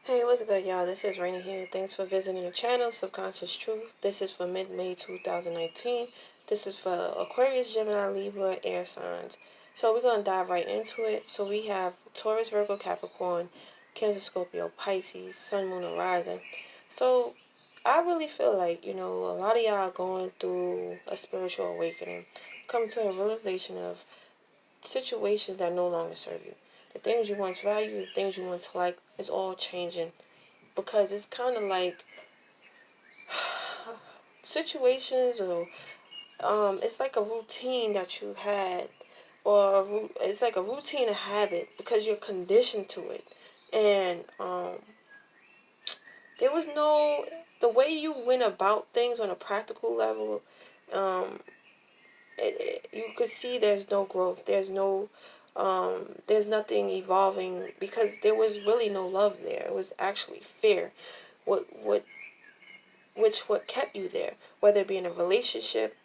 Hey, what's good, y'all? This is Raina here. Thanks for visiting the channel, Subconscious Truth. This is for mid-May 2019. This is for Aquarius, Gemini, Libra, air signs. So we're going to dive right into it. So we have Taurus, Virgo, Capricorn, Cancer, Scorpio, Pisces, Sun, Moon, and Rising. So I really feel like, a lot of y'all are going through a spiritual awakening, coming to a realization of situations that no longer serve you. The things you once valued, the things you once liked, is all changing because it's kind of like situations or it's like a routine that you had, or it's like a routine, a habit, because you're conditioned to it. And there was no, the way you went about things on a practical level, um you could see there's no growth, there's nothing evolving, because there was really no love there. It was actually fear. What what kept you there, whether it be in a relationship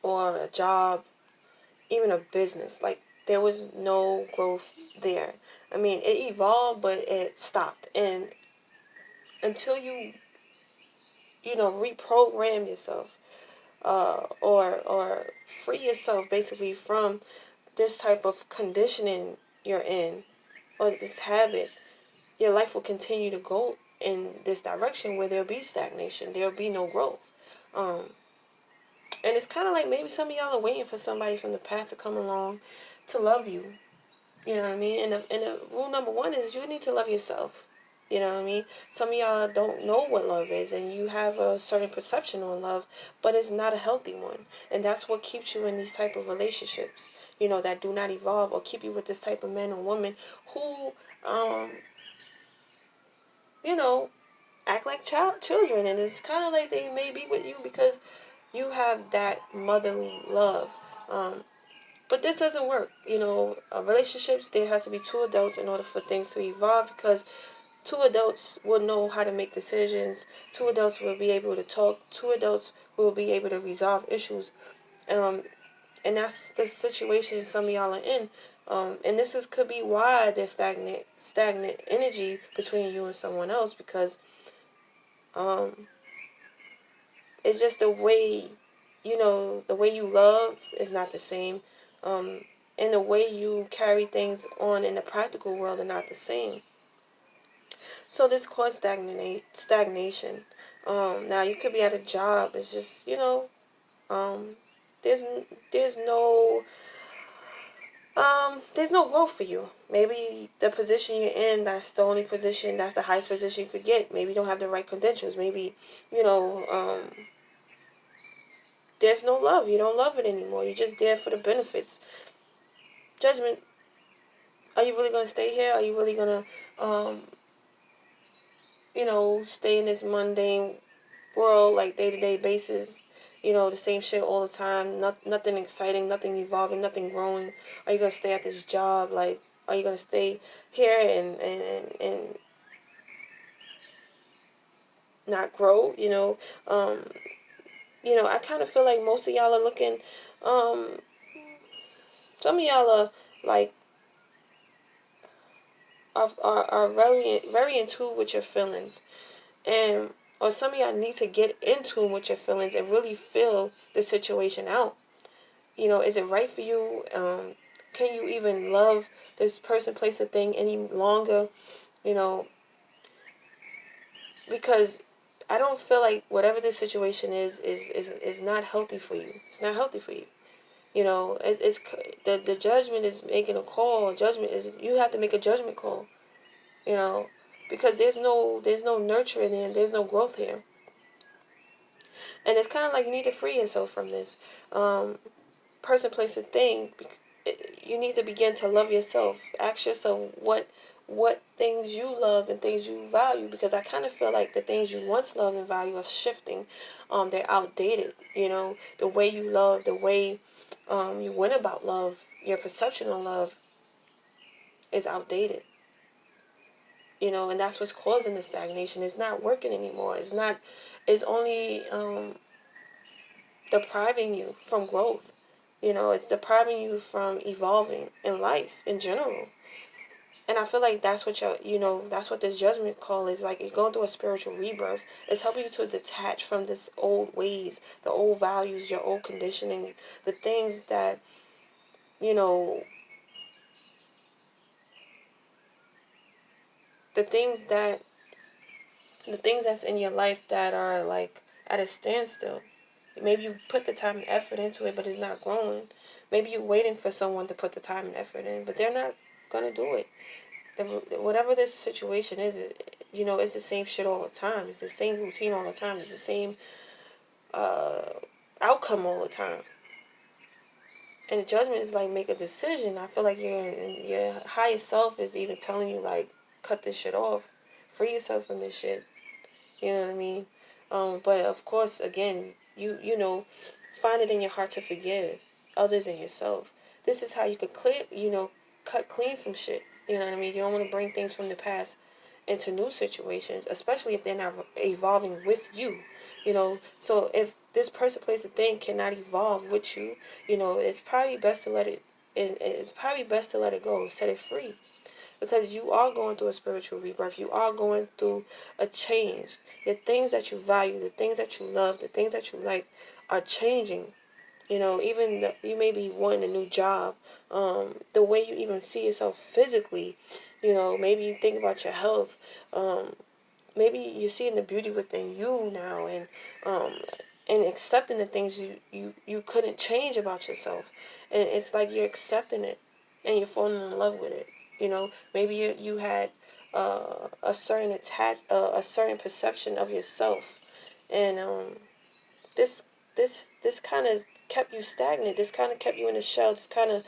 or a job, even a business. Like, there was no growth there. I mean, it evolved, but it stopped. And until reprogram yourself, or free yourself basically from this type of conditioning you're in, or this habit, your life will continue to go in this direction where there'll be stagnation. There'll be no growth. Um, And it's kind of like maybe some of y'all are waiting for somebody from the past to come along to love you. You know what I mean? And the rule number one is you need to love yourself. You know what I mean? Some of y'all don't know what love is, and you have a certain perception on love, but it's not a healthy one. And that's what keeps you in these type of relationships, that do not evolve, or keep you with this type of man or woman who, um, you know, act like children. And it's kind of like they may be with you because you have that motherly love. Um, but this doesn't work. Relationships, there has to be two adults in order for things to evolve, because two adults will know how to make decisions. Two adults will be able to talk. Two adults will be able to resolve issues. Um, and that's the situation some of y'all are in. And this could be why there's stagnant energy between you and someone else, because um, it's just the way you love is not the same. Um, and the way you carry things on in the practical world are not the same. So this causes stagnation. Now you could be at a job. It's just, um, there's there's no there's no growth for you. Maybe the position you're in, that's the only position, that's the highest position you could get. Maybe you don't have the right credentials. Maybe, you know, there's no love. You don't love it anymore. You're just there for the benefits. Judgment. Are you really gonna stay here? Are you really gonna, um, stay in this mundane world, like day to day basis? The same shit all the time. Nothing exciting. Nothing evolving. Nothing growing. Are you gonna stay at this job? Like, are you gonna stay here and not grow? I kind of feel like most of y'all are looking. Um, some of y'all are like are very in tune with your feelings, and or some of y'all need to get in tune with your feelings and really feel the situation out. Is it right for you? Can you even love this person, place, a thing any longer? You know, because I don't feel like whatever this situation is not healthy for you. It's not healthy for you. It's the judgment is making a call. Judgment is, you have to make a judgment call. You know, because there's no nurturing there, and there's no growth here. And it's kind of like you need to free yourself from this um, person, place, and thing. You need to begin to love yourself. Ask yourself what things you love and things you value, because I kind of feel like the things you once loved and value are shifting. They're outdated. The way you love, the way you went about love, your perception of love is outdated. And that's what's causing the stagnation. It's not working anymore. It's only depriving you from growth. It's depriving you from evolving in life in general. And I feel like that's what that's what this judgment call is. Like, you're going through a spiritual rebirth. It's helping you to detach from this old ways, the old values, your old conditioning, the things that, you know, the things that, the things that's in your life that are like at a standstill. Maybe you put the time and effort into it, but it's not growing. Maybe you're waiting for someone to put the time and effort in, but they're not gonna do it. Whatever this situation is, it's the same shit all the time. It's the same routine all the time. It's the same uh, outcome all the time. And the judgment is like, make a decision. I feel like your higher self is even telling you, like, cut this shit off, free yourself from this shit. You know what I mean? But of course, again, find it in your heart to forgive others and yourself. This is how you could cut clean from shit. You know what I mean? You don't want to bring things from the past into new situations, especially if they're not evolving with you. So if this person, place, a thing cannot evolve with you, it's probably best to let it. It's probably best to let it go, set it free, because you are going through a spiritual rebirth. You are going through a change. The things that you value, the things that you love, the things that you like are changing. Even you may be wanting a new job. The way you even see yourself physically, maybe you think about your health. Maybe you're seeing the beauty within you now, um, and accepting the things you couldn't change about yourself. And it's like you're accepting it, and you're falling in love with it. Maybe you had a certain perception of yourself, and this this kind of kept you stagnant. This kind of kept you in a shell. This kind of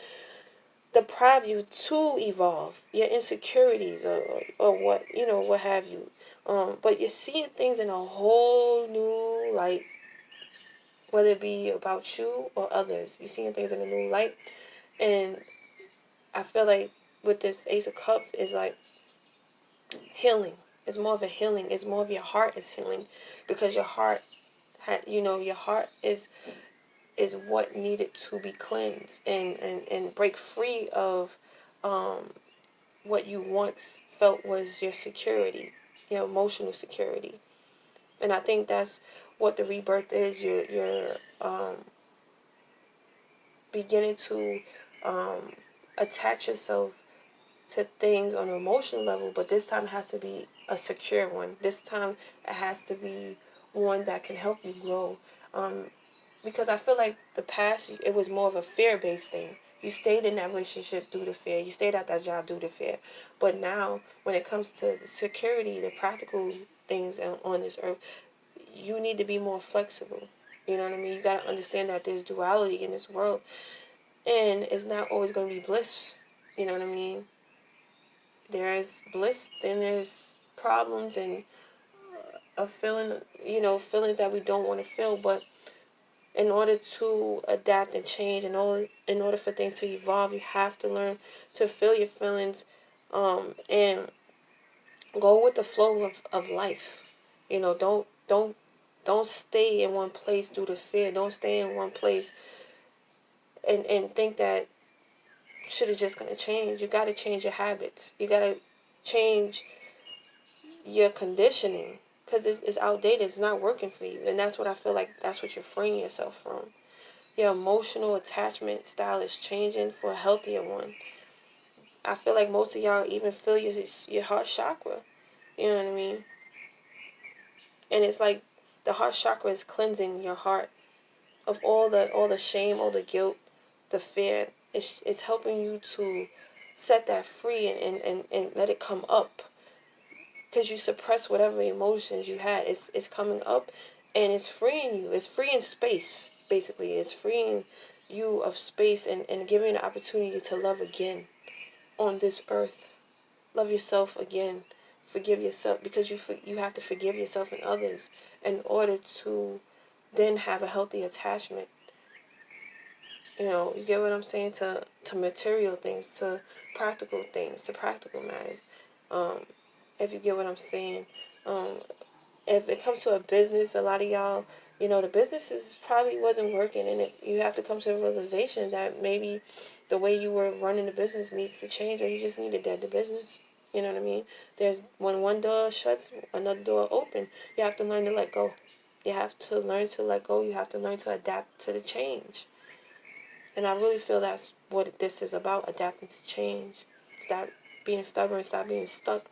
deprive you to evolve your insecurities, or what have you. But you're seeing things in a whole new light, whether it be about you or others. You're seeing things in a new light. And I feel like with this Ace of Cups is like healing. It's more of a healing. It's more of your heart is healing, because your heart your heart is what needed to be cleansed, and break free of what you once felt was your security, your emotional security. And I think that's what the rebirth is. You're beginning to um, attach yourself to things on an emotional level, but this time it has to be a secure one. This time it has to be one that can help you grow. Um, because I feel like the past, it was more of a fear-based thing. You stayed in that relationship due to fear. You stayed at that job due to fear. But now, when it comes to security, the practical things on this earth, you need to be more flexible. You know what I mean? You got to understand that there's duality in this world, and it's not always going to be bliss. You know what I mean? There's bliss, then there's problems, and a feeling, feelings that we don't want to feel. But in order to adapt and change, in order for things to evolve, you have to learn to feel your feelings, and go with the flow of life. Don't stay in one place due to fear. Don't stay in one place and think that shit is just gonna change. You gotta change your habits. You gotta change your conditioning, because it's outdated. It's not working for you, and that's what I feel like. That's what you're freeing yourself from. Your emotional attachment style is changing for a healthier one. I feel like most of y'all even feel your heart chakra. You know what I mean? And it's like the heart chakra is cleansing your heart of all the shame, all the guilt, the fear. It's helping you to set that free, and let it come up, because you suppress whatever emotions you had. It's coming up, and it's freeing you. It's freeing space, basically. It's freeing you of space, and giving you the opportunity to love again on this earth. Love yourself again. Forgive yourself, because you have to forgive yourself and others in order to then have a healthy attachment. You get what I'm saying, to material things, to practical things, to practical matters. If you get what I'm saying. If it comes to a business, a lot of y'all You know, the businesses probably wasn't working, and you have to come to the realization that maybe the way you were running the business needs to change, or you just need to dead the business. You know what I mean? There's when one door shuts, another door open. You have to learn to let go. You have to learn to let go. You have to learn to adapt to the change. And I really feel that's what this is about, adapting to change. Stop being stubborn. Stop being stuck.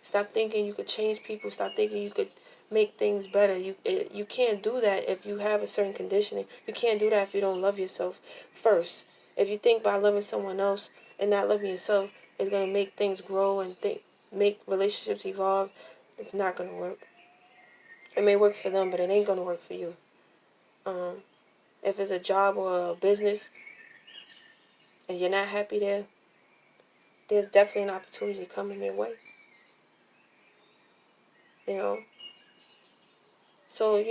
Stop thinking you could change people. Stop thinking you could make things better. You can't do that if you have a certain conditioning. You can't do that if you don't love yourself first. If you think by loving someone else and not loving yourself is going to make things grow and make relationships evolve, it's not going to work. It may work for them, but it ain't going to work for you. Um, if it's a job or a business and you're not happy there, there's definitely an opportunity coming your way. You know? So,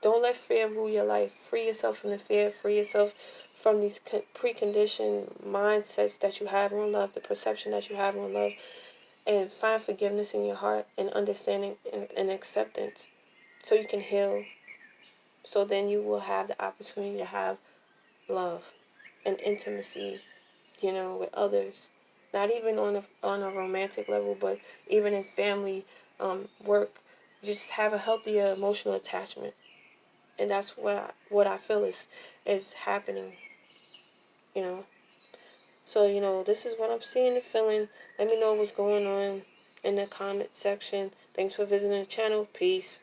don't let fear rule your life. Free yourself from the fear. Free yourself from these preconditioned mindsets that you have on love, the perception that you have on love, and find forgiveness in your heart and understanding and acceptance so you can heal. So then you will have the opportunity to have love and intimacy, with others. Not even on a romantic level, but even in family, work. Just have a healthier emotional attachment. And that's what I feel is happening, you know. So, this is what I'm seeing and feeling. Let me know what's going on in the comment section. Thanks for visiting the channel. Peace.